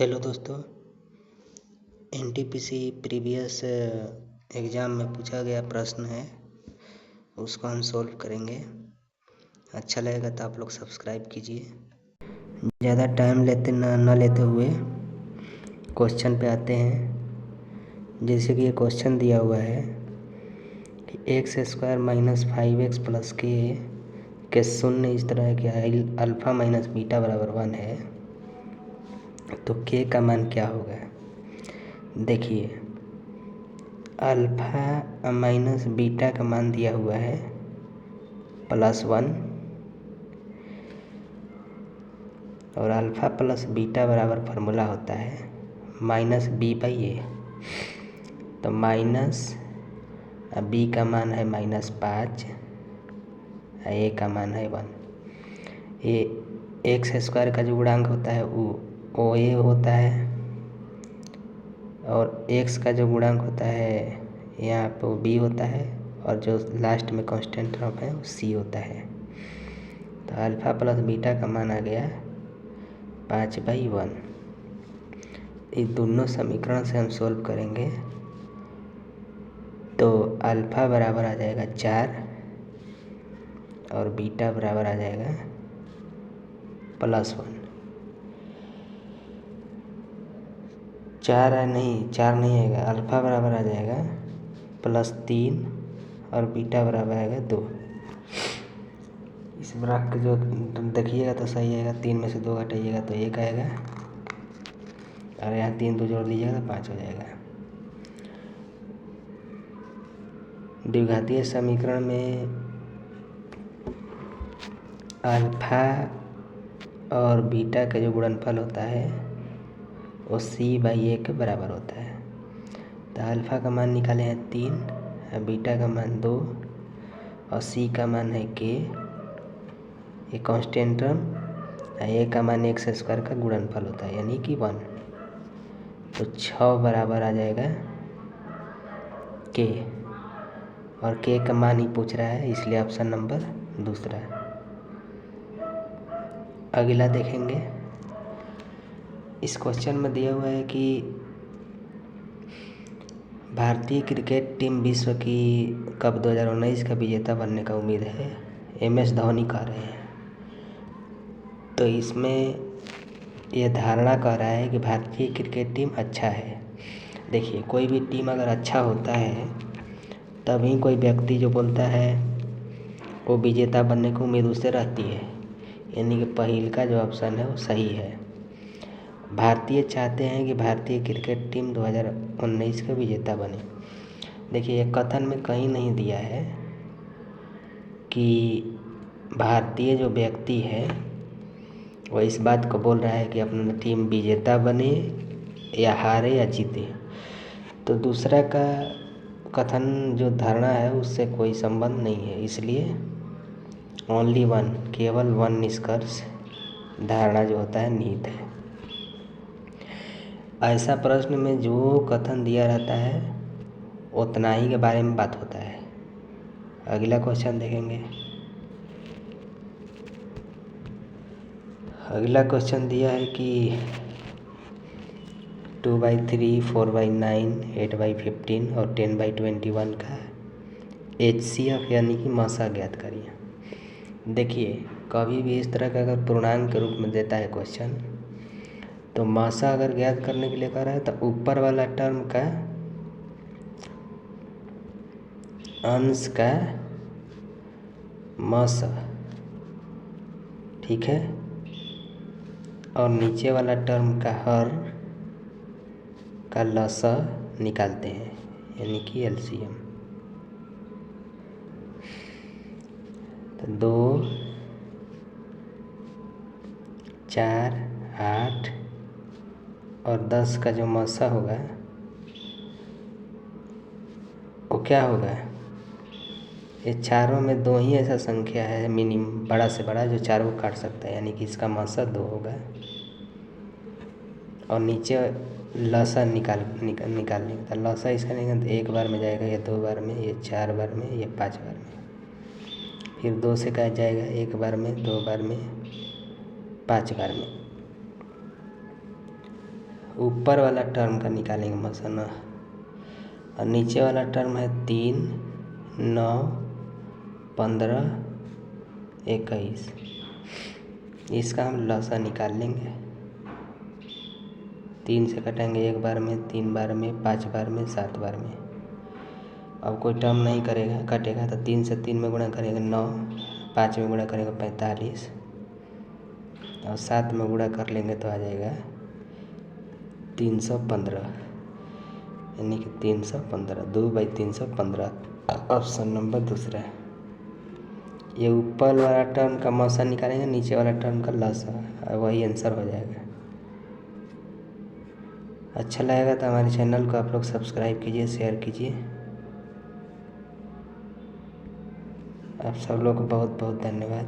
Hello दोस्तों, NTPC previous exam में पूछा गया प्रश्न है, उसको हम सॉल्व करेंगे। अच्छा लगेगा तो आप लोग सब्सक्राइब कीजिए। ज़्यादा टाइम न लेते हुए क्वेश्चन पे आते हैं। जैसे कि ये क्वेश्चन दिया हुआ है कि x² - 5x + के शून्य इस तरह है कि अल्फ़ा माइनस बीटा बराबर 1 है, तो k का मान क्या होगा। देखिए, अल्फ़ा माइनस बीटा का मान दिया हुआ है +1 और अल्फ़ा प्लस बीटा बराबर फार्मूला होता है -b/a। तो माइनस b का मान है -5, a का मान है 1। ये x² का जो गुणांक होता है वो a होता है और x का जो गुणांक होता है यहाँ पे वो b होता है और जो लास्ट में कांस्टेंट टर्म है वो c होता है। तो अल्फ़ा प्लस बीटा का मान आ गया 5/1। इस दोनों समीकरण से हम सॉल्व करेंगे तो अल्फ़ा बराबर आ जाएगा 4 और बीटा बराबर आ जाएगा +1। 4 नहीं आएगा, अल्फ़ा बराबर आ जाएगा +3 और बीटा बराबर आएगा 2। इस ब्रैकेट जो देखिएगा तो सही आएगा, 3 में से 2 घटाइएगा तो 1 आएगा और यहाँ 3 2 जोड़ लीजिएगा तो 5 हो जाएगा। द्विघातीय समीकरण में अल्फ़ा और बीटा का जो गुणनफल होता है वो c/a के बराबर होता है। तो अल्फ़ा का मान निकाले हैं 3, बीटा का मान 2 और c का मान है k, ये कांस्टेंट टर्म, a का मान x² का गुणनफल होता है यानी कि 1। तो 6 बराबर आ जाएगा k और k का मान ही पूछ रहा है, इसलिए ऑप्शन नंबर दूसरा। अगला देखेंगे। इस क्वेश्चन में दिया हुआ है कि भारतीय क्रिकेट टीम विश्व की कप 2019 का विजेता बनने का उम्मीद है, MS धोनी कह रहे हैं। तो इसमें यह धारणा कह रहा है कि भारतीय क्रिकेट टीम अच्छा है। देखिए, कोई भी टीम अगर अच्छा होता है तभी कोई व्यक्ति जो बोलता है वो विजेता बनने की उम्मीद उससे रहती है, यानी कि पहले का जो ऑप्शन है वो सही है। भारतीय चाहते हैं कि भारतीय क्रिकेट टीम 2019 का विजेता बने। देखिए, ये कथन में कहीं नहीं दिया है कि भारतीय जो व्यक्ति है वो इस बात को बोल रहा है कि अपना टीम विजेता बने या हारे या जीते। तो दूसरा का कथन जो धारणा है उससे कोई संबंध नहीं है, इसलिए ओनली वन, केवल 1 निष्कर्ष धारणा जो होता है निहित है। ऐसा प्रश्न में जो कथन दिया रहता है उतना ही के बारे में बात होता है। अगला क्वेश्चन देखेंगे। अगला क्वेश्चन दिया है कि 2/3, 4/9, 8/15 और 10/21 का HCF यानी कि मासा ज्ञात करिए। देखिए, कभी भी इस तरह का अगर पूर्णांक के रूप में देता है क्वेश्चन तो मासा अगर ज्ञात करने के लिए कह रहा है तो ऊपर वाला टर्म का अंश का मासा, ठीक है, और नीचे वाला टर्म का हर का लसा निकालते हैं यानी कि LCM। तो 2, 4, 8 और 10 का जो मासा होगा वो क्या होगा। ये चारों में 2 ही ऐसा संख्या है मिनिमम, बड़ा से बड़ा, जो चारों काट सकता है, यानी कि इसका मासा 2 होगा। और नीचे लसा निकालने का, लसा इसका निकाल 1 बार में जाएगा, ये 2 बार में, ये 4 बार में, ये 5 बार में। फिर 2 से कहा जाएगा 1 बार में, 2 बार में, 5 बार में। ऊपर वाला टर्म का निकालेंगे मसना, और नीचे वाला टर्म है 3, 9, 15, 21। इसका हम लसा निकाल लेंगे। 3 से कटेंगे 1 बार में, 3 बार में, 5 बार में, 7 बार में। अब कोई टर्म नहीं कटेगा तो 3 से 3 में गुणा करेंगे 9, 5 में गुणा करेंगे 45, और 7 में गुणा कर लेंगे तो आ जाएगा 315, यानी कि 315, 2/315। ऑप्शन नंबर दूसरा। ये ऊपर वाला टर्म का मौसा निकालेंगे, नीचे वाला टर्म का लसा, वही आंसर हो जाएगा। अच्छा लगेगा तो हमारे चैनल को आप लोग सब्सक्राइब कीजिए, शेयर कीजिए। आप सब लोग को बहुत बहुत धन्यवाद।